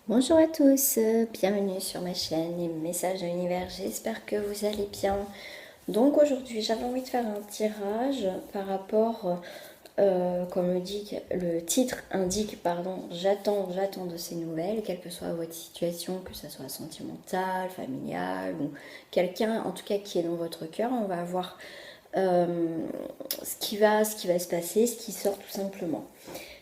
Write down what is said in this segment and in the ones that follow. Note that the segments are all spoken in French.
Bonjour à tous, bienvenue sur ma chaîne Les Messages de l'Univers, j'espère que vous allez bien. Donc aujourd'hui j'avais envie de faire un tirage par rapport, comme le titre indique, pardon, j'attends de ces nouvelles, quelle que soit votre situation, que ce soit sentimentale, familiale ou quelqu'un en tout cas qui est dans votre cœur, on va voir ce qui va se passer, ce qui sort tout simplement.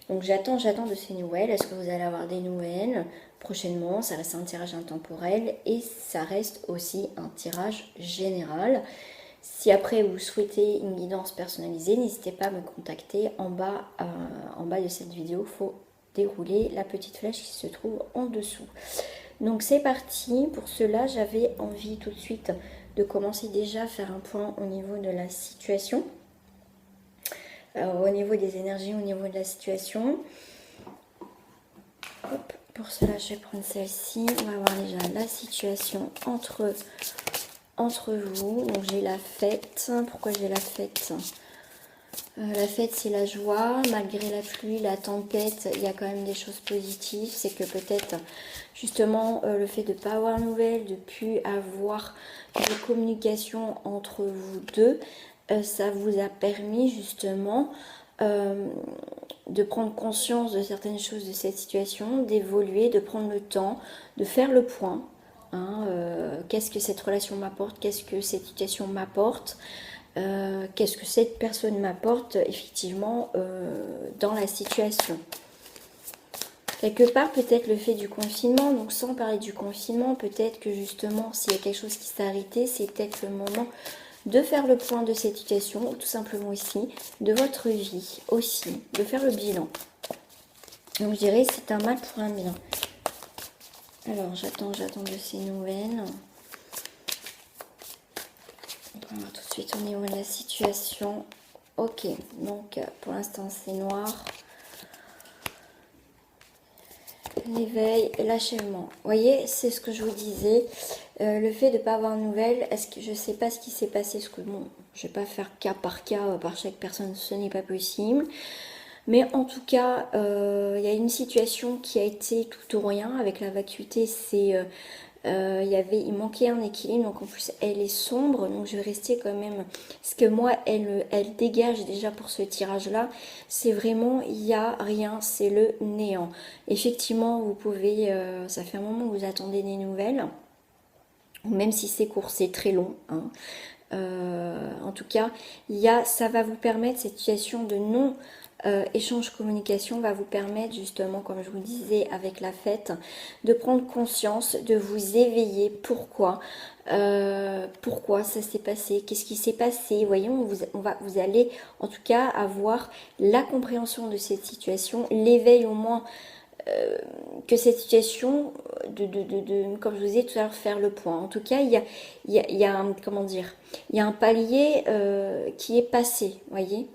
Donc j'attends de ces nouvelles. Est-ce que vous allez avoir des nouvelles prochainement? Ça reste un tirage intemporel et ça reste aussi un tirage général. Si après vous souhaitez une guidance personnalisée, n'hésitez pas à me contacter en bas de cette vidéo. Il faut dérouler la petite flèche qui se trouve en dessous. Donc c'est parti. Pour cela, j'avais envie tout de suite de commencer déjà à faire un point au niveau de la situation. Au niveau des énergies, au niveau de la situation. Hop, pour cela, je vais prendre celle-ci. On va voir déjà la situation entre vous. Donc j'ai la fête. Pourquoi j'ai la fête? La fête, c'est la joie. Malgré la pluie, la tempête, il y a quand même des choses positives. C'est que peut-être justement le fait de ne pas avoir de nouvelles, de ne plus avoir de communication entre vous deux, ça vous a permis justement de prendre conscience de certaines choses de cette situation, d'évoluer, de prendre le temps, de faire le point. Qu'est-ce que cette relation m'apporte? Qu'est-ce que cette situation m'apporte? Qu'est-ce que cette personne m'apporte effectivement dans la situation? Quelque part, peut-être le fait du confinement, donc sans parler du confinement, peut-être que justement, s'il y a quelque chose qui s'est arrêté, c'est peut-être le moment de faire le point de cette situation, ou tout simplement ici, de votre vie aussi, de faire le bilan. Donc je dirais c'est un mal pour un bien. Alors j'attends de ces nouvelles. On va voir tout de suite au niveau de la situation. Ok, donc pour l'instant c'est noir. L'éveil et l'achèvement. Vous voyez, c'est ce que je vous disais. Le fait de ne pas avoir de nouvelles, est-ce que je ne sais pas ce qui s'est passé, parce que bon, je ne vais pas faire cas, par chaque personne, ce n'est pas possible. Mais en tout cas, il y a une situation qui a été tout ou rien avec la vacuité. C'est il manquait un équilibre, donc en plus elle est sombre, donc je vais rester quand même, ce que moi elle dégage déjà pour ce tirage là, c'est vraiment il n'y a rien, c'est le néant. Effectivement vous pouvez, ça fait un moment que vous attendez des nouvelles, même si c'est court, c'est très long, hein. En tout cas, ça va vous permettre, cette situation de non échange communication va vous permettre justement, comme je vous disais avec la fête, de prendre conscience, de vous éveiller. Pourquoi ça s'est passé? Qu'est-ce qui s'est passé? Voyons, vous allez en tout cas avoir la compréhension de cette situation, l'éveil au moins que cette situation, comme je vous disais tout à l'heure, faire le point. En tout cas, il y a un, comment dire, il y a un palier qui est passé, voyez.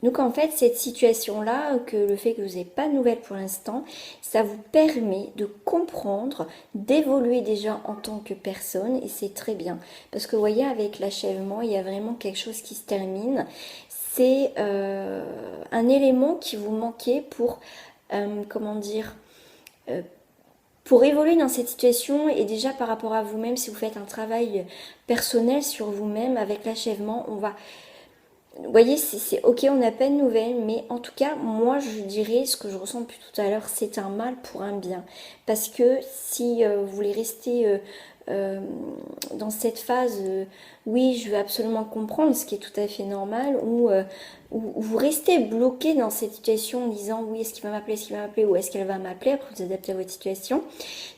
Donc en fait, cette situation-là, que le fait que vous n'ayez pas de nouvelles pour l'instant, ça vous permet de comprendre, d'évoluer déjà en tant que personne, et c'est très bien. Parce que vous voyez, avec l'achèvement, il y a vraiment quelque chose qui se termine. C'est un élément qui vous manquait pour, comment dire, pour évoluer dans cette situation, et déjà par rapport à vous-même, si vous faites un travail personnel sur vous-même, avec l'achèvement, on va... Vous voyez, c'est ok, on n'a pas de nouvelles, mais en tout cas, moi je dirais, ce que je ressens depuis tout à l'heure, c'est un mal pour un bien. Parce que si vous voulez rester dans cette phase, oui, je veux absolument comprendre, ce qui est tout à fait normal, ou vous restez bloqué dans cette situation en disant, oui, est-ce qu'il va m'appeler, ou est-ce qu'elle va m'appeler, après vous adaptez à votre situation,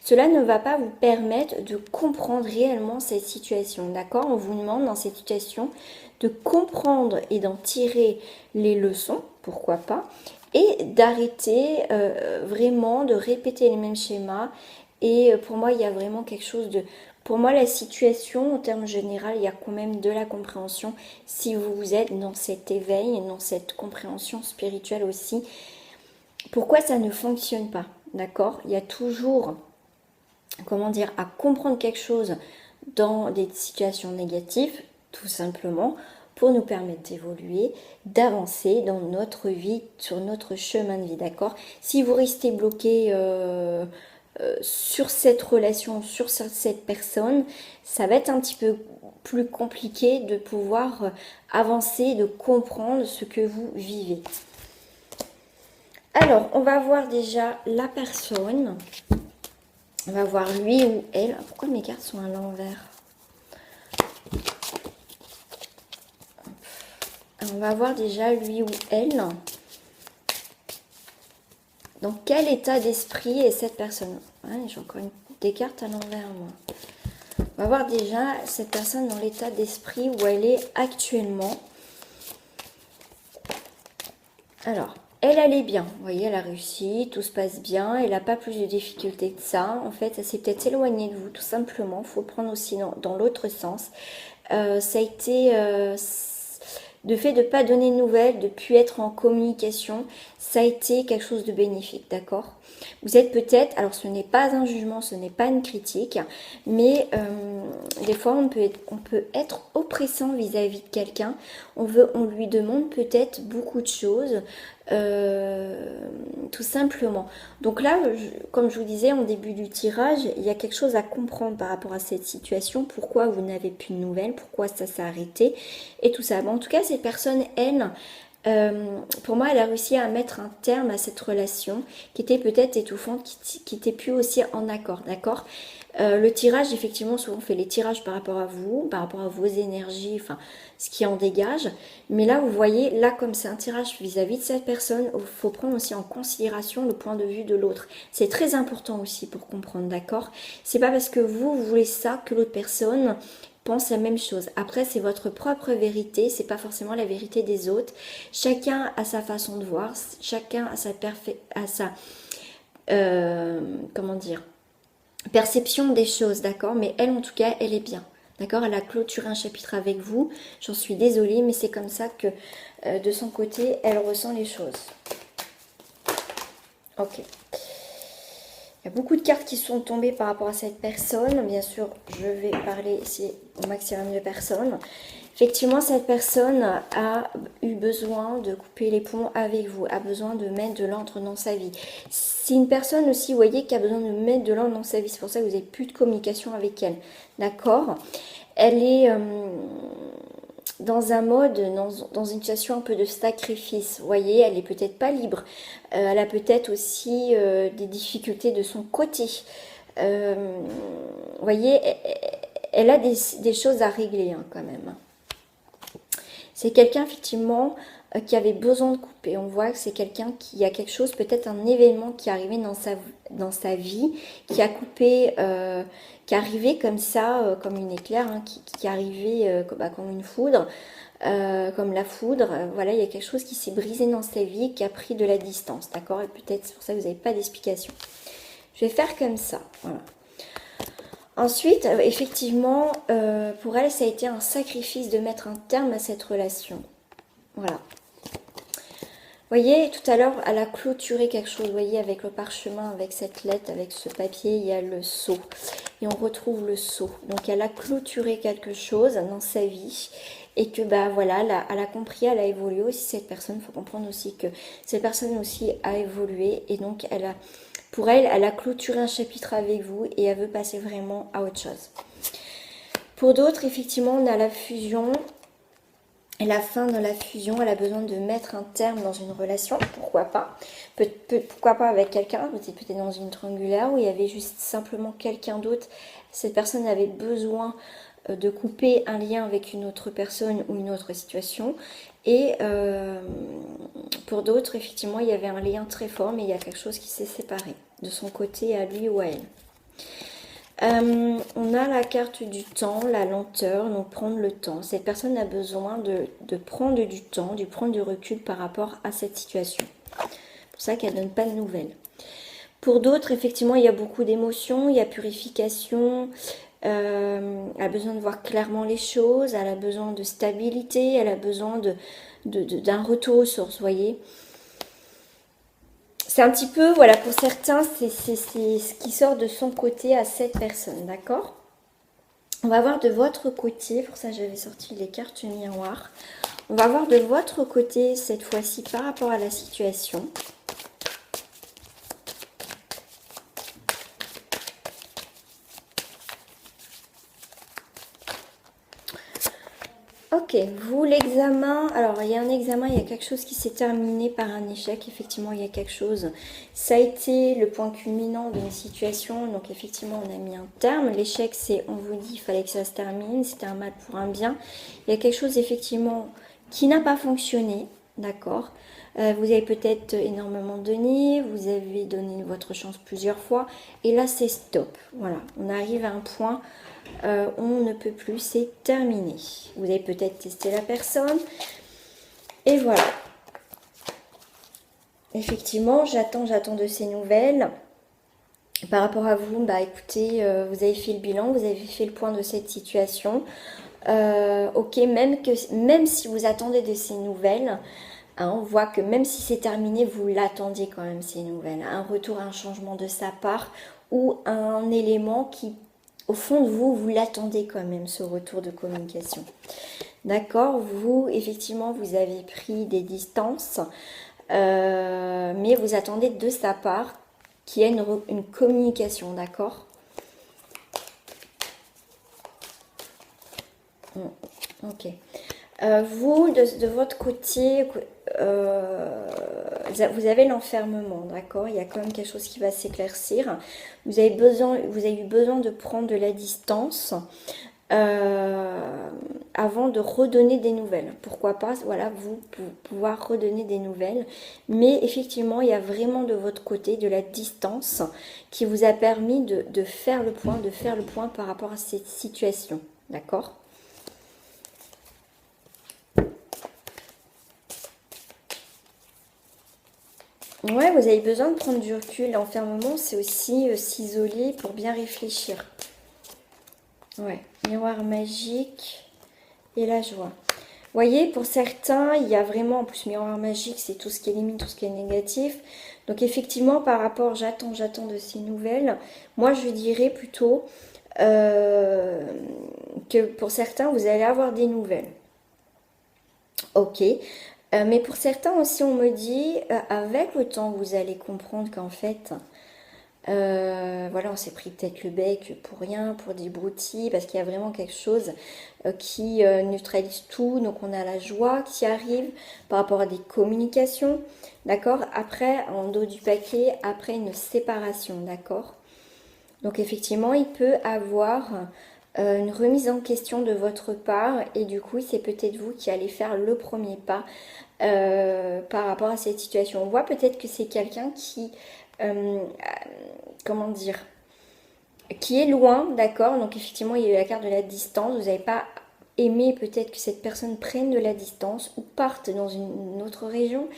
cela ne va pas vous permettre de comprendre réellement cette situation, d'accord? On vous demande dans cette situation de comprendre et d'en tirer les leçons, pourquoi pas, et d'arrêter vraiment de répéter les mêmes schémas. Et pour moi, il y a vraiment quelque chose de... Pour moi, la situation, en termes général, il y a quand même de la compréhension si vous êtes dans cet éveil, dans cette compréhension spirituelle aussi. Pourquoi ça ne fonctionne pas, d'accord? Il y a toujours, comment dire, à comprendre quelque chose dans des situations négatives, tout simplement, pour nous permettre d'évoluer, d'avancer dans notre vie, sur notre chemin de vie, d'accord? Si vous restez bloqué sur cette relation, sur cette personne, ça va être un petit peu plus compliqué de pouvoir avancer, de comprendre ce que vous vivez. Alors, on va voir déjà la personne. On va voir lui ou elle. Pourquoi mes cartes sont à l'envers? On va voir déjà lui ou elle. Dans quel état d'esprit est cette personne? Ouais, j'ai encore des cartes à l'envers, moi. On va voir déjà cette personne dans l'état d'esprit où elle est actuellement. Alors, elle est bien. Vous voyez, elle a réussi, tout se passe bien. Elle n'a pas plus de difficultés que ça. En fait, elle s'est peut-être éloignée de vous, tout simplement. Il faut le prendre aussi dans l'autre sens. Ça a été... le fait de ne pas donner de nouvelles, de ne plus être en communication, ça a été quelque chose de bénéfique, d'accord? Vous êtes peut-être, alors ce n'est pas un jugement, ce n'est pas une critique, mais des fois on peut être oppressant vis-à-vis de quelqu'un. On lui demande peut-être beaucoup de choses, tout simplement. Donc là, comme je vous disais en début du tirage, il y a quelque chose à comprendre par rapport à cette situation. Pourquoi vous n'avez plus de nouvelles, pourquoi ça s'est arrêté et tout ça. Bon, en tout cas, cette personne, elle, pour moi, elle a réussi à mettre un terme à cette relation qui était peut-être étouffante, qui était plus aussi en accord, d'accord? Le tirage, effectivement, souvent on fait les tirages par rapport à vous, par rapport à vos énergies, enfin, ce qui en dégage. Mais là, vous voyez, là, comme c'est un tirage vis-à-vis de cette personne, il faut prendre aussi en considération le point de vue de l'autre. C'est très important aussi pour comprendre, d'accord? C'est pas parce que vous voulez ça que l'autre personne pense la même chose. Après, c'est votre propre vérité, c'est pas forcément la vérité des autres. Chacun a sa façon de voir, chacun a sa comment dire, perception des choses, d'accord? Mais elle, en tout cas, elle est bien. D'accord? Elle a clôturé un chapitre avec vous. J'en suis désolée, mais c'est comme ça que de son côté, elle ressent les choses. Ok. Il y a beaucoup de cartes qui sont tombées par rapport à cette personne. Bien sûr, je vais parler ici au maximum de personnes. Effectivement, cette personne a eu besoin de couper les ponts avec vous, a besoin de mettre de l'ordre dans sa vie. C'est une personne aussi, vous voyez, qui a besoin de mettre de l'ordre dans sa vie. C'est pour ça que vous n'avez plus de communication avec elle. D'accord? Elle est dans un mode, dans une situation un peu de sacrifice. Vous voyez, elle est peut-être pas libre. Elle a peut-être aussi des difficultés de son côté. Vous voyez, elle a des choses à régler hein, quand même. C'est quelqu'un effectivement qui avait besoin de couper. On voit que c'est quelqu'un qui a quelque chose, peut-être un événement qui est arrivé dans sa vie, qui a coupé, qui est arrivé comme ça, comme une éclair, hein, qui est arrivé comme une foudre, comme la foudre. Voilà, il y a quelque chose qui s'est brisé dans sa vie, qui a pris de la distance, d'accord? Et peut-être c'est pour ça que vous n'avez pas d'explication. Je vais faire comme ça, voilà. Ensuite, effectivement, pour elle, ça a été un sacrifice de mettre un terme à cette relation. Voilà. Vous voyez, tout à l'heure, elle a clôturé quelque chose. Vous voyez, avec le parchemin, avec cette lettre, avec ce papier, il y a le sceau. Et on retrouve le sceau. Donc, elle a clôturé quelque chose dans sa vie. Et que, bah voilà, elle a compris, elle a évolué aussi, cette personne. Il faut comprendre aussi que cette personne aussi a évolué. Et donc, pour elle, elle a clôturé un chapitre avec vous et elle veut passer vraiment à autre chose. Pour d'autres, effectivement, on a la fusion. Et la fin de la fusion, elle a besoin de mettre un terme dans une relation, pourquoi pas. Pourquoi pas avec quelqu'un, peut-être dans une triangulaire où il y avait juste simplement quelqu'un d'autre. Cette personne avait besoin de couper un lien avec une autre personne ou une autre situation. Et pour d'autres, effectivement, il y avait un lien très fort, mais il y a quelque chose qui s'est séparé de son côté à lui ou à elle. On a la carte du temps, la lenteur, donc prendre le temps. Cette personne a besoin de prendre du temps, de prendre du recul par rapport à cette situation. C'est pour ça qu'elle ne donne pas de nouvelles. Pour d'autres, effectivement, il y a beaucoup d'émotions, il y a purification. Elle a besoin de voir clairement les choses, elle a besoin de stabilité, elle a besoin d'un retour aux sources, vous voyez. C'est un petit peu, voilà, pour certains, c'est ce qui sort de son côté à cette personne, d'accord? On va voir de votre côté, pour ça j'avais sorti les cartes miroirs. On va voir de votre côté cette fois-ci par rapport à la situation. Ok, vous l'examen, alors il y a un examen, il y a quelque chose qui s'est terminé par un échec, effectivement il y a quelque chose, ça a été le point culminant d'une situation, donc effectivement on a mis un terme, l'échec c'est, on vous dit, il fallait que ça se termine, c'était un mal pour un bien, il y a quelque chose effectivement qui n'a pas fonctionné, d'accord. Vous avez peut-être énormément donné, vous avez donné votre chance plusieurs fois, et là c'est stop, voilà, on arrive à un point... on ne peut plus, c'est terminé. Vous avez peut-être testé la personne. Et voilà. Effectivement, j'attends de ces nouvelles. Par rapport à vous, bah écoutez, vous avez fait le bilan, vous avez fait le point de cette situation. Ok, même si vous attendez de ces nouvelles, hein, on voit que même si c'est terminé, vous l'attendiez quand même ces nouvelles. Un retour, un changement de sa part ou un élément qui, au fond de vous, vous l'attendez quand même, ce retour de communication. D'accord, vous, effectivement, vous avez pris des distances, mais vous attendez de sa part qu'il y ait une communication, d'accord. Ok. Vous, de votre côté, vous avez l'enfermement, d'accord. Il y a quand même quelque chose qui va s'éclaircir. Vous avez eu besoin de prendre de la distance avant de redonner des nouvelles. Pourquoi pas, voilà, vous pouvoir redonner des nouvelles. Mais effectivement, il y a vraiment de votre côté de la distance qui vous a permis de faire le point par rapport à cette situation, d'accord. Ouais, vous avez besoin de prendre du recul. L'enfermement, c'est aussi s'isoler pour bien réfléchir. Ouais, miroir magique et la joie. Vous voyez, pour certains, il y a vraiment, en plus, miroir magique, c'est tout ce qui élimine, tout ce qui est négatif. Donc, effectivement, par rapport, j'attends de ces nouvelles. Moi, je dirais plutôt que pour certains, vous allez avoir des nouvelles. Ok. Mais pour certains aussi, on me dit, avec le temps, vous allez comprendre qu'en fait, voilà, on s'est pris peut-être le bec pour rien, pour des broutilles, parce qu'il y a vraiment quelque chose qui neutralise tout. Donc on a la joie qui arrive par rapport à des communications, d'accord. Après, en dos du paquet, après une séparation, d'accord. Donc effectivement, il peut avoir une remise en question de votre part, et du coup, c'est peut-être vous qui allez faire le premier pas par rapport à cette situation. On voit peut-être que c'est quelqu'un qui, comment dire, qui est loin, d'accord. Donc effectivement, il y a eu la carte de la distance. Vous n'avez pas aimé peut-être que cette personne prenne de la distance ou parte dans une autre région,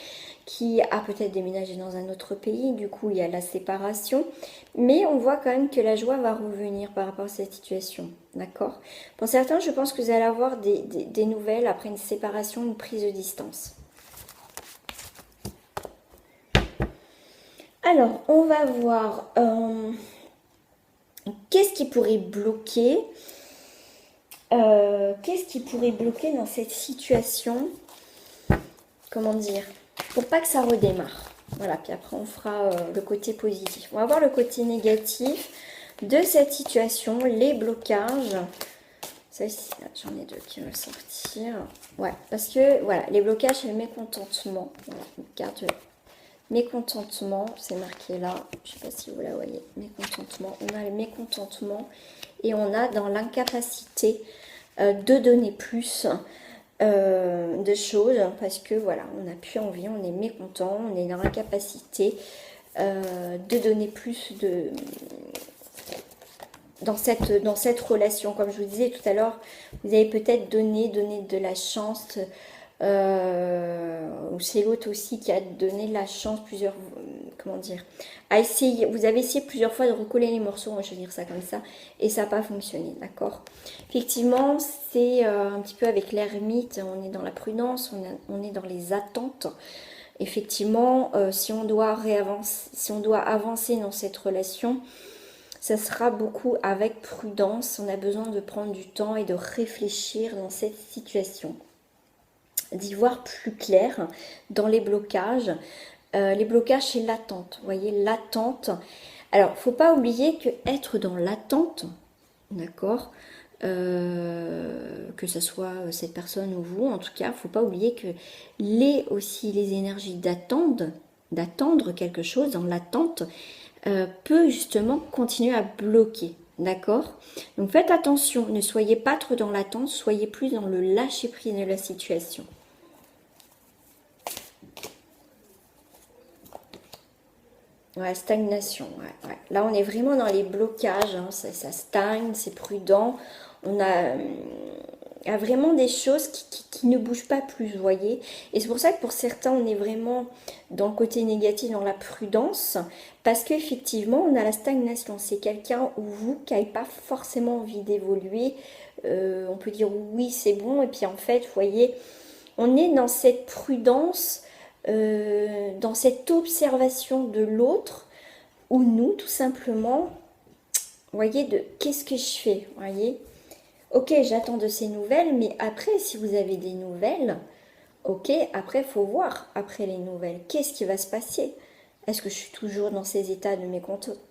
qui a peut-être déménagé dans un autre pays. Du coup, il y a la séparation. Mais on voit quand même que la joie va revenir par rapport à cette situation, d'accord. Pour certains, je pense que vous allez avoir des nouvelles après une séparation, une prise de distance. Alors, on va voir qu'est-ce qui pourrait bloquer. Qu'est-ce qui pourrait bloquer dans cette situation? Comment dire? Pour pas que ça redémarre. Voilà, puis après on fera le côté positif. On va voir le côté négatif de cette situation, les blocages. Ça ici, j'en ai deux qui vont sortir. Ouais, parce que voilà, les blocages, c'est le mécontentement. Voilà, une carte mécontentement, c'est marqué là. Je sais pas si vous la voyez. Mécontentement. On a le mécontentement et on a dans l'incapacité de donner plus de choses parce que voilà, on n'a plus envie, on est mécontent, on est dans l'incapacité de donner plus dans cette relation. Comme je vous disais tout à l'heure, vous avez peut-être donné de la chance, ou c'est l'autre aussi qui a donné de la chance plusieurs, comment dire, vous avez essayé plusieurs fois de recoller les morceaux, je vais dire ça comme ça, et ça n'a pas fonctionné, d'accord. Effectivement, c'est un petit peu avec l'ermite, on est dans la prudence, on est dans les attentes. Effectivement, si on doit avancer dans cette relation, ça sera beaucoup avec prudence. On a besoin de prendre du temps et de réfléchir dans cette situation, d'y voir plus clair dans les blocages. Les blocages, c'est l'attente. Vous voyez, l'attente. Alors, faut pas oublier que être dans l'attente, d'accord, que ce soit cette personne ou vous, en tout cas, faut pas oublier que aussi les énergies d'attendre quelque chose dans l'attente, peut justement continuer à bloquer. D'accord? Donc faites attention, ne soyez pas trop dans l'attente, soyez plus dans le lâcher prise de la situation. Ouais, stagnation. Ouais, ouais. Là, on est vraiment dans les blocages. Hein. Ça stagne, c'est prudent. On a vraiment des choses qui ne bougent pas plus, vous voyez. Et c'est pour ça que pour certains, on est vraiment dans le côté négatif, dans la prudence. Parce qu'effectivement, on a la stagnation. C'est quelqu'un ou vous qui n'avez pas forcément envie d'évoluer. On peut dire oui, c'est bon. Et puis en fait, vous voyez, on est dans cette prudence, dans cette observation de l'autre, ou nous, tout simplement, vous voyez, de qu'est-ce que je fais, vous voyez. Ok, j'attends de ces nouvelles, mais après, si vous avez des nouvelles, ok, après, il faut voir, après les nouvelles, qu'est-ce qui va se passer? Est-ce que je suis toujours dans ces états de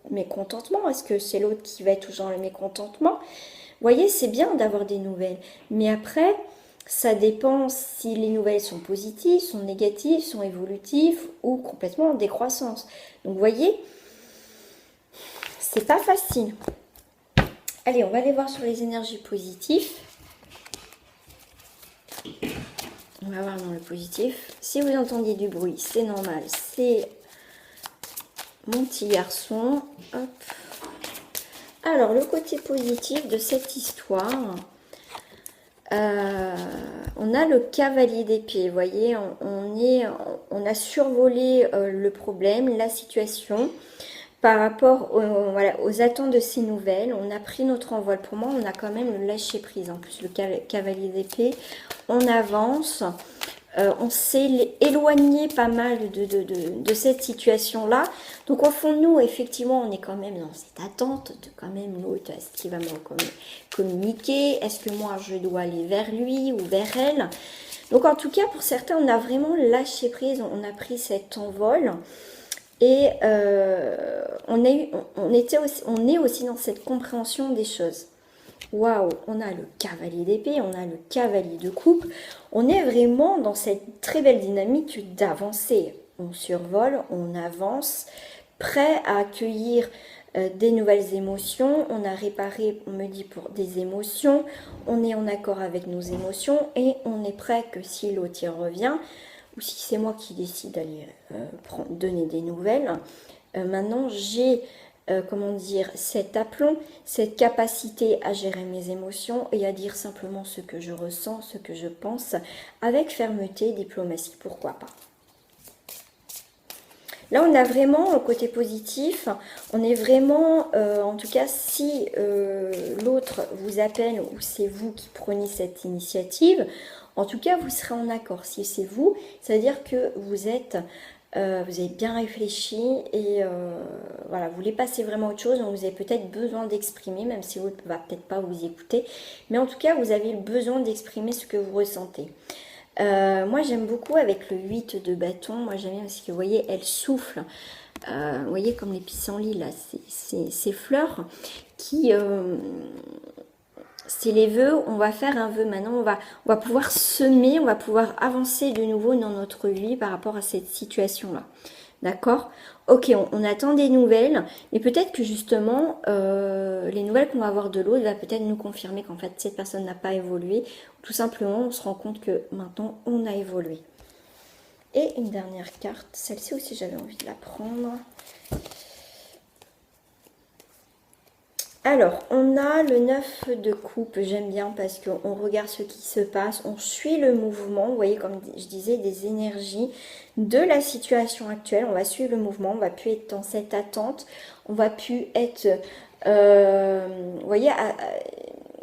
mécontentement? Est-ce que c'est l'autre qui va être toujours dans le mécontentement? Vous voyez, c'est bien d'avoir des nouvelles, mais après, ça dépend si les nouvelles sont positives, sont négatives, sont évolutives ou complètement en décroissance. Donc, vous voyez, c'est pas facile. Allez, on va aller voir sur les énergies positives. On va voir dans le positif. Si vous entendiez du bruit, c'est normal. C'est mon petit garçon. Hop. Alors, le côté positif de cette histoire... on a le cavalier d'épée, vous voyez, on a survolé le problème, la situation par rapport voilà, aux attentes de ces nouvelles. On a pris notre envol. Pour moi, on a quand même le lâcher prise. En plus, le cavalier d'épée, on avance. On s'est éloigné pas mal de cette situation-là. Donc, au fond de nous, effectivement, on est quand même dans cette attente de quand même l'autre. Est-ce qu'il va me communiquer? Est-ce que moi, je dois aller vers lui ou vers elle? Donc, en tout cas, pour certains, on a vraiment lâché prise. On a pris cet envol. Et on est aussi dans cette compréhension des choses. Waouh, on a le cavalier d'épée, on a le cavalier de coupe. On est vraiment dans cette très belle dynamique d'avancer. On survole, on avance, prêt à accueillir des nouvelles émotions. On a réparé, on me dit, pour des émotions. On est en accord avec nos émotions et on est prêt que si l'autre y revient, ou si c'est moi qui décide d'aller donner des nouvelles, maintenant j'ai... comment dire, cet aplomb, cette capacité à gérer mes émotions et à dire simplement ce que je ressens, ce que je pense, avec fermeté, diplomatie, pourquoi pas. Là, on a vraiment le côté positif, on est vraiment, en tout cas, si l'autre vous appelle ou c'est vous qui prenez cette initiative, en tout cas, vous serez en accord. Si c'est vous, ça veut dire que vous avez bien réfléchi et voilà, vous voulez passer vraiment à autre chose, donc vous avez peut-être besoin d'exprimer, même si l'autre ne va peut-être pas vous écouter, mais en tout cas, vous avez le besoin d'exprimer ce que vous ressentez. Moi, j'aime beaucoup avec le 8 de bâton, moi j'aime bien parce que vous voyez, elle souffle, vous voyez comme les pissenlits là, ces fleurs qui... c'est les vœux, on va faire un vœu maintenant, on va pouvoir semer, on va pouvoir avancer de nouveau dans notre vie par rapport à cette situation-là. D'accord? Ok, on attend des nouvelles, et peut-être que justement, les nouvelles qu'on va avoir de l'autre va peut-être nous confirmer qu'en fait, cette personne n'a pas évolué. Tout simplement, on se rend compte que maintenant, on a évolué. Et une dernière carte, celle-ci aussi, j'avais envie de la prendre. Alors, on a le 9 de coupe, j'aime bien parce qu'on regarde ce qui se passe, on suit le mouvement, vous voyez comme je disais, des énergies de la situation actuelle, on va suivre le mouvement, on va plus être dans cette attente, on va plus être, vous voyez,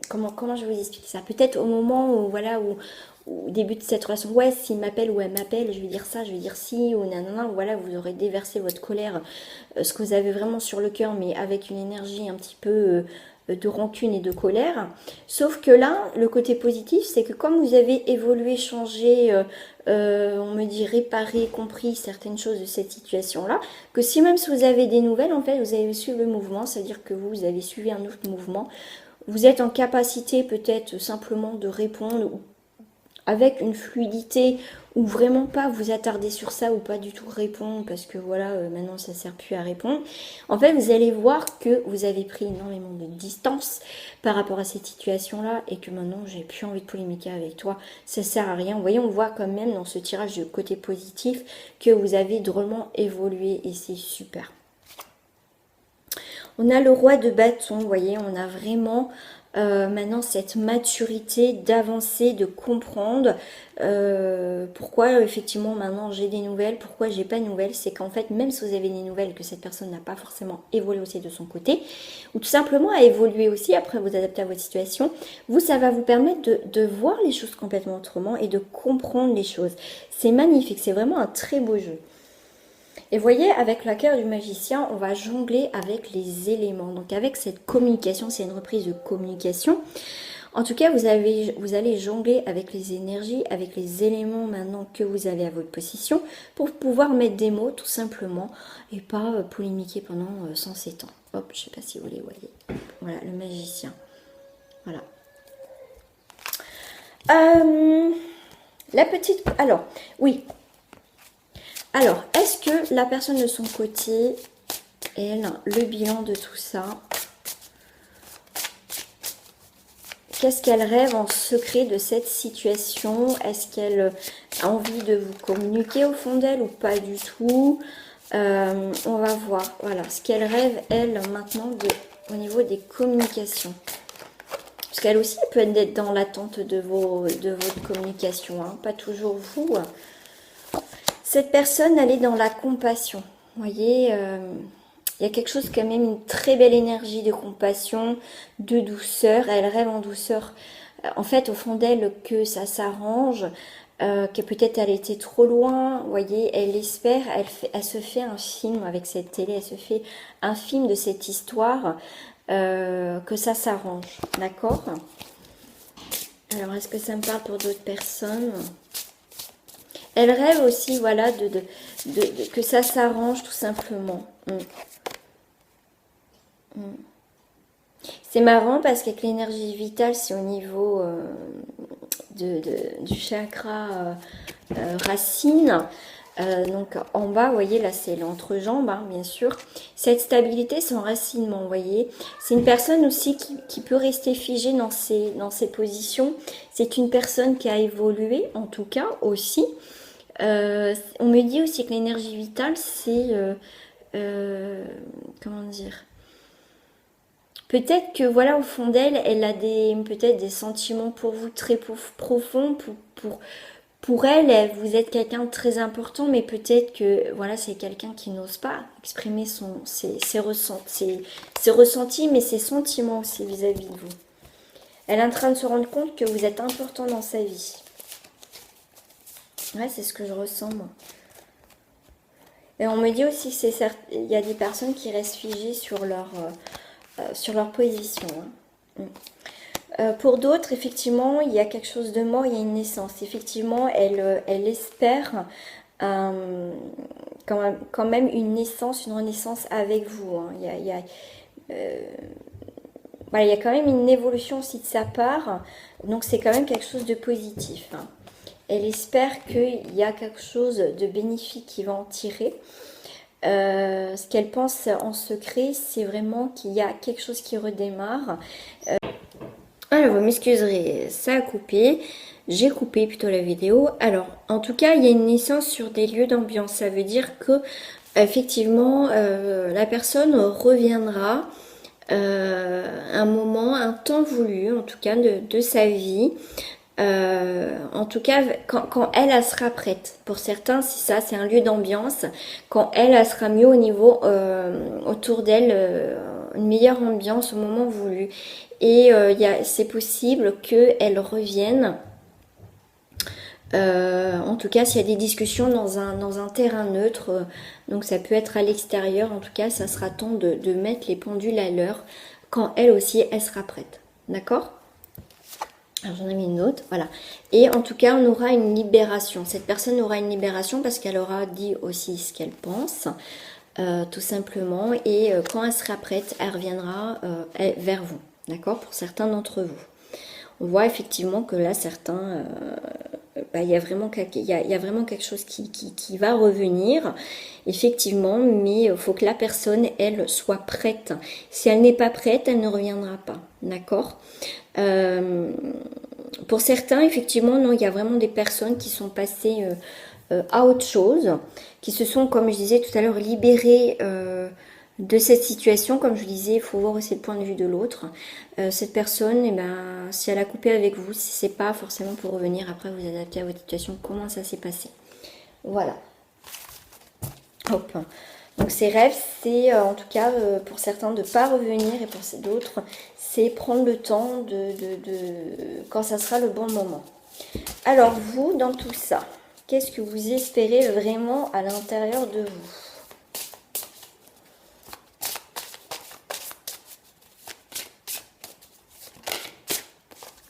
comment je vais vous expliquer ça, peut-être au moment où, voilà, où au début de cette relation, ouais, s'il m'appelle ou elle m'appelle, je vais dire ça, je vais dire si, ou nanana, voilà, vous aurez déversé votre colère, ce que vous avez vraiment sur le cœur, mais avec une énergie un petit peu de rancune et de colère. Sauf que là, le côté positif, c'est que comme vous avez évolué, changé, on me dit réparé, compris certaines choses de cette situation-là, que si même si vous avez des nouvelles, en fait, vous avez suivi le mouvement, c'est-à-dire que vous avez suivi un autre mouvement, vous êtes en capacité peut-être simplement de répondre avec une fluidité ou vraiment pas vous attarder sur ça ou pas du tout répondre parce que voilà, maintenant ça sert plus à répondre. En fait, vous allez voir que vous avez pris énormément de distance par rapport à cette situation-là et que maintenant j'ai plus envie de polémiquer avec toi, ça sert à rien. Vous voyez, on voit quand même dans ce tirage de côté positif que vous avez drôlement évolué et c'est super. On a le roi de bâton, vous voyez, on a vraiment maintenant cette maturité d'avancer, de comprendre pourquoi effectivement maintenant j'ai des nouvelles, pourquoi j'ai pas de nouvelles. C'est qu'en fait, même si vous avez des nouvelles, que cette personne n'a pas forcément évolué aussi de son côté, ou tout simplement a évolué aussi, après vous adapter à votre situation, vous, ça va vous permettre de voir les choses complètement autrement et de comprendre les choses. C'est magnifique, c'est vraiment un très beau jeu. Et vous voyez, avec la carte du magicien, on va jongler avec les éléments. Donc avec cette communication, c'est une reprise de communication. En tout cas, vous allez jongler avec les énergies, avec les éléments maintenant que vous avez à votre possession pour pouvoir mettre des mots tout simplement et pas polémiquer pendant 107 ans. Hop, je ne sais pas si vous les voyez. Voilà, le magicien. Voilà. La petite... Alors, oui. Alors, est-ce que la personne de son côté, elle, le bilan de tout ça, qu'est-ce qu'elle rêve en secret de cette situation? Est-ce qu'elle a envie de vous communiquer au fond d'elle ou pas du tout? On va voir, voilà, ce qu'elle rêve, elle, maintenant, au niveau des communications. Parce qu'elle aussi peut être dans l'attente de votre communication, hein, pas toujours vous. Cette personne, elle est dans la compassion. Vous voyez, il y a quelque chose quand même, une très belle énergie de compassion, de douceur. Elle rêve en douceur. En fait, au fond d'elle, que ça s'arrange, que peut-être elle était trop loin. Vous voyez, elle espère, elle se fait un film avec cette télé. Elle se fait un film de cette histoire, que ça s'arrange. D'accord? Alors, est-ce que ça me parle pour d'autres personnes ? Elle rêve aussi, voilà, que ça s'arrange tout simplement. C'est marrant parce qu'avec l'énergie vitale, c'est au niveau du chakra racine. Donc en bas, vous voyez, là c'est l'entrejambe, hein, bien sûr. Cette stabilité, son racinement, vous voyez. C'est une personne aussi qui peut rester figée dans ses positions. C'est une personne qui a évolué, en tout cas, aussi. On me dit aussi que l'énergie vitale, c'est... comment dire, peut-être que voilà, au fond d'elle, elle a peut-être des sentiments pour vous très profonds. Pour elle, vous êtes quelqu'un de très important, mais peut-être que voilà, c'est quelqu'un qui n'ose pas exprimer ses ressentis, mais ses sentiments aussi vis-à-vis de vous. Elle est en train de se rendre compte que vous êtes important dans sa vie. Ouais, c'est ce que je ressens, moi. Et on me dit aussi qu'il y a des personnes qui restent figées sur leur position. Hein. Pour d'autres, effectivement, il y a quelque chose de mort, il y a une naissance. Effectivement, elle espère quand même une naissance, une renaissance avec vous. Hein. Voilà, il y a quand même une évolution aussi de sa part. Donc, c'est quand même quelque chose de positif. Hein. Elle espère qu'il y a quelque chose de bénéfique qui va en tirer. Ce qu'elle pense en secret, c'est vraiment qu'il y a quelque chose qui redémarre. Alors, vous m'excuserez, ça a coupé. J'ai coupé plutôt la vidéo. Alors, en tout cas, il y a une naissance sur des lieux d'ambiance. Ça veut dire que, effectivement, la personne reviendra un moment, un temps voulu, en tout cas, de sa vie. En tout cas, quand elle sera prête. Pour certains, si ça, c'est un lieu d'ambiance. Quand elle sera mieux au niveau autour d'elle, une meilleure ambiance au moment voulu. Et c'est possible qu'elle revienne En tout cas, s'il y a des discussions dans un terrain neutre, donc ça peut être à l'extérieur, en tout cas, ça sera temps de mettre les pendules à l'heure quand elle aussi, elle sera prête. D'accord? Alors j'en ai mis une autre, voilà. Et en tout cas, on aura une libération. Cette personne aura une libération parce qu'elle aura dit aussi ce qu'elle pense, tout simplement. Et quand elle sera prête, elle reviendra vers vous, d'accord? Pour certains d'entre vous. On voit effectivement que là, certains, il y a vraiment quelque chose qui va revenir, effectivement, mais il faut que la personne, elle, soit prête. Si elle n'est pas prête, elle ne reviendra pas, d'accord? Pour certains, effectivement, non, il y a vraiment des personnes qui sont passées à autre chose, qui se sont, comme je disais tout à l'heure, libérées de cette situation. Comme je disais, il faut voir aussi le point de vue de l'autre. Cette personne, eh ben, si elle a coupé avec vous, c'est pas forcément pour revenir après vous adapter à votre situation. Comment ça s'est passé? Voilà. Hop. Donc ces rêves, c'est en tout cas pour certains de ne pas revenir et pour d'autres, c'est prendre le temps quand ça sera le bon moment. Alors vous, dans tout ça, qu'est-ce que vous espérez vraiment à l'intérieur de vous?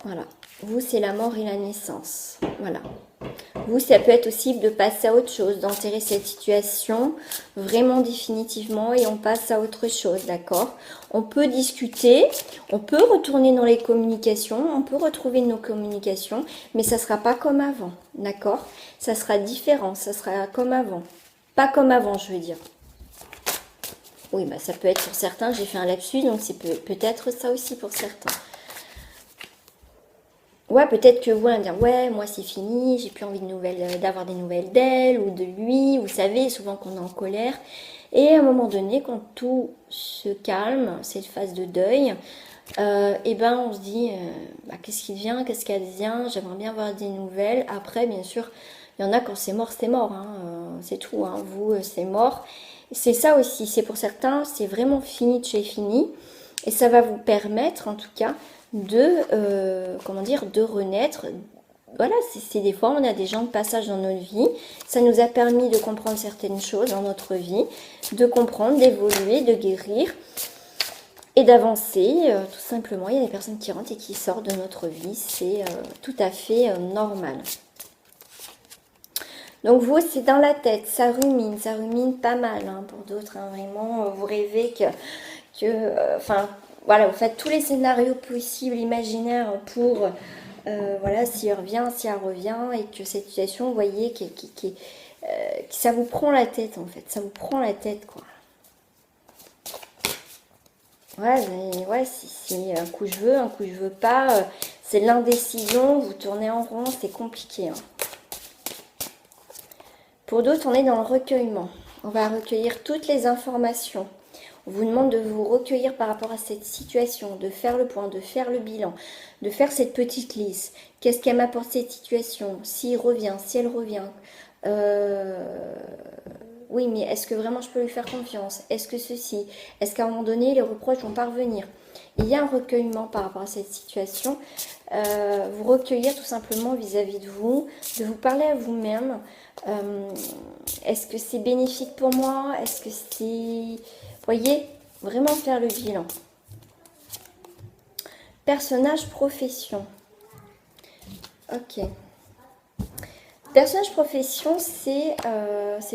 Voilà. Vous, c'est la mort et la naissance. Voilà. Vous, ça peut être aussi de passer à autre chose, d'enterrer cette situation vraiment définitivement et on passe à autre chose, d'accord? On peut discuter, on peut retourner dans les communications, on peut retrouver nos communications, mais ça ne sera pas comme avant, d'accord? Ça sera différent, ça sera comme avant. Pas comme avant, je veux dire. Oui, bah ça peut être pour certains, j'ai fait un lapsus, donc c'est peut-être ça aussi pour certains. Ouais, peut-être que vous allez dire, ouais, moi c'est fini, j'ai plus envie d'avoir des nouvelles d'elle ou de lui. Vous savez, souvent qu'on est en colère. Et à un moment donné, quand tout se calme, cette phase de deuil, et ben on se dit, qu'est-ce qui vient, qu'est-ce qu'elle vient, j'aimerais bien avoir des nouvelles. Après, bien sûr, il y en a quand c'est mort, hein, c'est tout. Hein, vous, c'est mort. C'est ça aussi, c'est pour certains, c'est vraiment fini de chez fini. Et ça va vous permettre, en tout cas, de renaître. Voilà, c'est des fois, on a des gens de passage dans notre vie. Ça nous a permis de comprendre certaines choses dans notre vie, de comprendre, d'évoluer, de guérir et d'avancer. Tout simplement, il y a des personnes qui rentrent et qui sortent de notre vie. C'est tout à fait normal. Donc vous, c'est dans la tête, ça rumine pas mal hein, pour d'autres. Hein, vraiment, vous rêvez enfin, voilà, vous faites tous les scénarios possibles, imaginaires pour, voilà, si elle revient, si elle revient, et que cette situation, vous voyez, que ça vous prend la tête en fait, ça vous prend la tête quoi. Ouais, c'est un coup je veux pas, c'est l'indécision, vous tournez en rond, c'est compliqué. Hein. Pour d'autres, on est dans le recueillement. On va recueillir toutes les informations. On vous demande de vous recueillir par rapport à cette situation, de faire le point, de faire le bilan, de faire cette petite liste. Qu'est-ce qu'elle m'apporte cette situation? S'il revient, si elle revient. Oui, mais est-ce que vraiment je peux lui faire confiance? Est-ce que ceci? Est-ce qu'à un moment donné, les reproches vont parvenir? Il y a un recueillement par rapport à cette situation. Vous recueillir tout simplement vis-à-vis de vous parler à vous-même. Est-ce que c'est bénéfique pour moi? Est-ce que c'est... Voyez, vraiment faire le bilan. Personnage profession. Ok. Personnage profession, c'est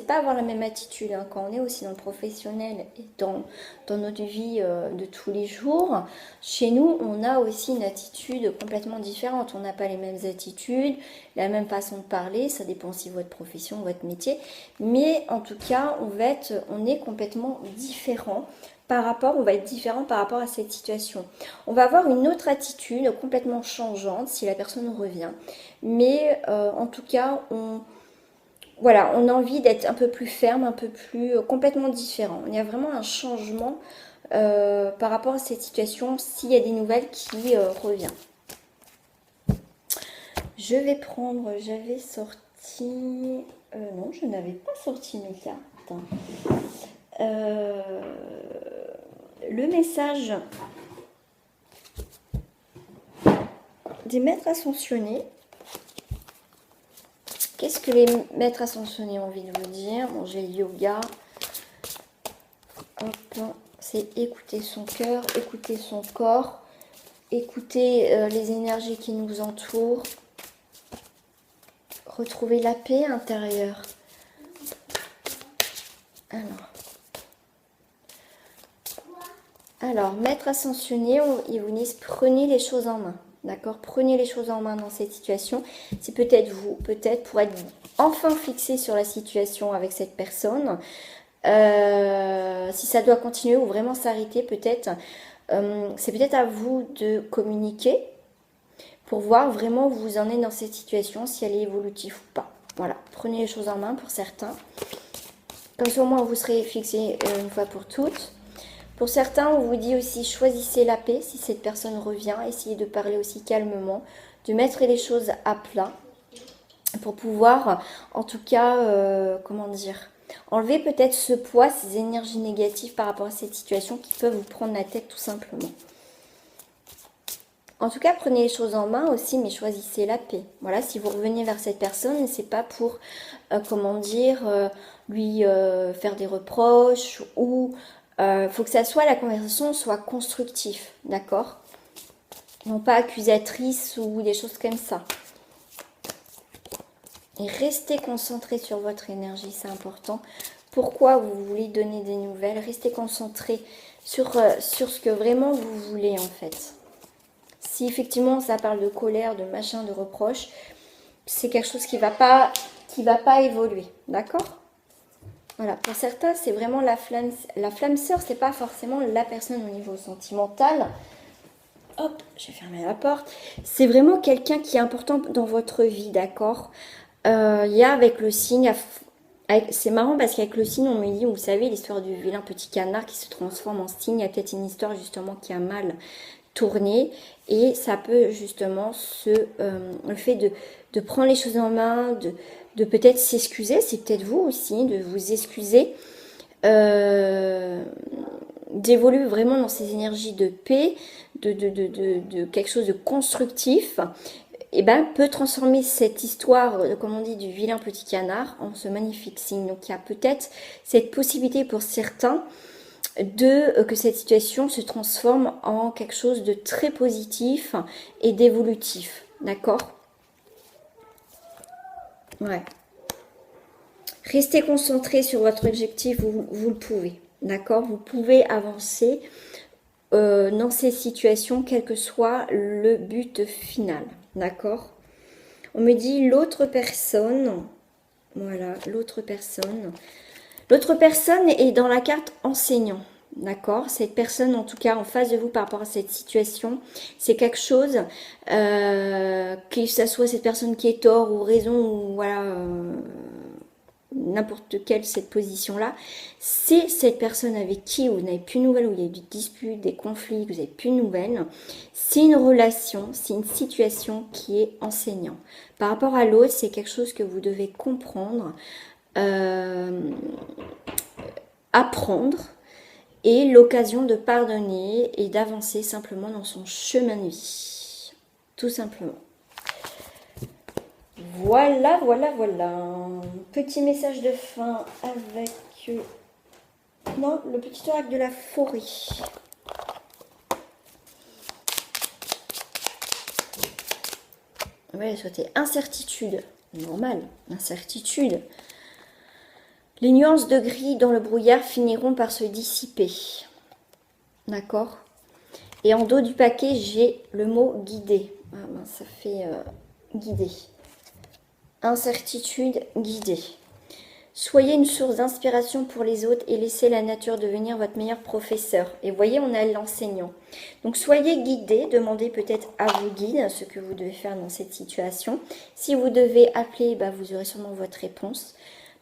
pas avoir la même attitude. Hein. Quand on est aussi dans le professionnel et dans notre vie de tous les jours, chez nous, on a aussi une attitude complètement différente. On n'a pas les mêmes attitudes, la même façon de parler. Ça dépend aussi de votre profession, votre métier. Mais en tout cas, on est complètement différent. On va être différent par rapport à cette situation. On va avoir une autre attitude complètement changeante si la personne revient. Mais en tout cas, on a envie d'être un peu plus ferme, un peu plus complètement différent. Il y a vraiment un changement par rapport à cette situation s'il y a des nouvelles qui reviennent. Je vais prendre, j'avais sorti... non, je n'avais pas sorti mes cartes. Le message des maîtres ascensionnés. Qu'est-ce que les maîtres ascensionnés ont envie de vous dire? Bon, j'ai le yoga. Hop, c'est écouter son cœur, écouter son corps, écouter les énergies qui nous entourent, retrouver la paix intérieure. Alors, maître ascensionné, ils vous disent prenez les choses en main. D'accord? Prenez les choses en main dans cette situation. C'est peut-être vous, peut-être pour être enfin fixé sur la situation avec cette personne. Si ça doit continuer ou vraiment s'arrêter, peut-être, c'est peut-être à vous de communiquer pour voir vraiment où vous en êtes dans cette situation, si elle est évolutive ou pas. Voilà, prenez les choses en main pour certains. Comme ça, au moins, vous serez fixé une fois pour toutes. Pour certains, on vous dit aussi choisissez la paix si cette personne revient. Essayez de parler aussi calmement, de mettre les choses à plat pour pouvoir, en tout cas, comment dire, enlever peut-être ce poids, ces énergies négatives par rapport à cette situation qui peuvent vous prendre la tête tout simplement. En tout cas, prenez les choses en main aussi, mais choisissez la paix. Voilà, si vous revenez vers cette personne, c'est pas pour, comment dire, lui faire des reproches ou faut que ça soit, la conversation soit constructive, d'accord? Non pas accusatrice ou des choses comme ça. Et restez concentré sur votre énergie, c'est important. Pourquoi vous voulez donner des nouvelles? Restez concentré sur ce que vraiment vous voulez en fait. Si effectivement ça parle de colère, de machin, de reproche, c'est quelque chose qui va pas évoluer, d'accord? Voilà, pour certains, c'est vraiment la flamme sœur, c'est pas forcément la personne au niveau sentimental. Hop, j'ai fermé la porte. C'est vraiment quelqu'un qui est important dans votre vie, d'accord? Il y a avec le signe, c'est marrant parce qu'avec le signe, on me dit, vous savez, l'histoire du vilain petit canard qui se transforme en cygne, il y a peut-être une histoire justement qui a mal tourné et ça peut justement le fait de prendre les choses en main, de peut-être s'excuser, c'est peut-être vous aussi, de vous excuser, d'évoluer vraiment dans ces énergies de paix, de quelque chose de constructif, et ben peut transformer cette histoire, comme on dit, du vilain petit canard en ce magnifique signe. Donc il y a peut-être cette possibilité pour certains que cette situation se transforme en quelque chose de très positif et d'évolutif. D'accord? Ouais. Restez concentré sur votre objectif, vous le pouvez. D'accord? Vous pouvez avancer dans ces situations, quel que soit le but final. D'accord? On me dit l'autre personne. Voilà, l'autre personne. L'autre personne est dans la carte enseignant. D'accord? Cette personne, en tout cas, en face de vous par rapport à cette situation, c'est quelque chose, que ce soit cette personne qui est tort ou raison, ou voilà, n'importe quelle cette position-là, c'est cette personne avec qui vous n'avez plus de nouvelles, où il y a eu des disputes, des conflits, que vous n'avez plus de nouvelles. C'est une relation, c'est une situation qui est enseignant. Par rapport à l'autre, c'est quelque chose que vous devez comprendre, apprendre, et l'occasion de pardonner et d'avancer simplement dans son chemin de vie. Tout simplement. Voilà, voilà, voilà. Petit message de fin avec... Non, le petit oracle de la forêt. Ouais, c'était incertitude. Normal, incertitude. Les nuances de gris dans le brouillard finiront par se dissiper. D'accord? Et en dos du paquet, j'ai le mot guider. Ah ben, ça fait guider. Incertitude, guider. Soyez une source d'inspiration pour les autres et laissez la nature devenir votre meilleur professeur. Et voyez, on a l'enseignant. Donc soyez guidé, demandez peut-être à vos guides ce que vous devez faire dans cette situation. Si vous devez appeler, bah, vous aurez sûrement votre réponse.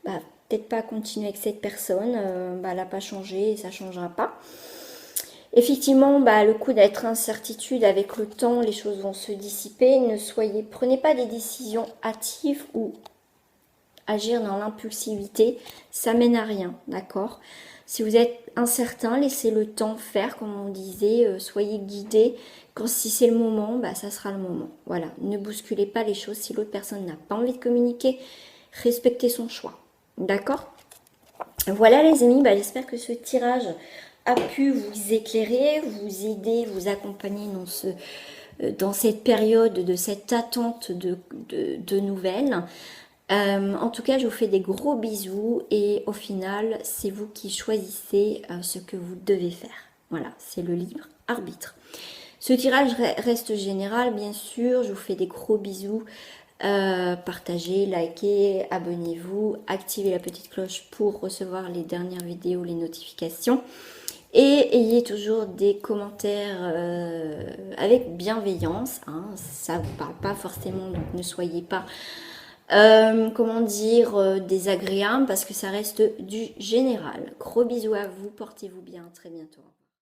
Bah, peut-être pas continuer avec cette personne, elle n'a pas changé et ça ne changera pas. Effectivement, le coup d'être incertitude, avec le temps, les choses vont se dissiper. Prenez pas des décisions hâtives ou agir dans l'impulsivité, ça mène à rien, d'accord? Si vous êtes incertain, laissez le temps faire, comme on disait, soyez guidé. Quand si c'est le moment, bah, ça sera le moment. Voilà, ne bousculez pas les choses. Si l'autre personne n'a pas envie de communiquer, respectez son choix, d'accord? Voilà les amis, bah, j'espère que ce tirage a pu vous éclairer, vous aider, vous accompagner dans cette période de cette attente de nouvelles. En tout cas, je vous fais des gros bisous et au final, c'est vous qui choisissez ce que vous devez faire. Voilà, c'est le libre arbitre. Ce tirage reste général, bien sûr. Je vous fais des gros bisous. Partagez, likez, abonnez-vous, activez la petite cloche pour recevoir les dernières vidéos, les notifications. Et ayez toujours des commentaires avec bienveillance. Hein, ça ne vous parle pas forcément, donc ne soyez pas, comment dire, désagréable parce que ça reste du général. Gros bisous à vous, portez-vous bien, à très bientôt.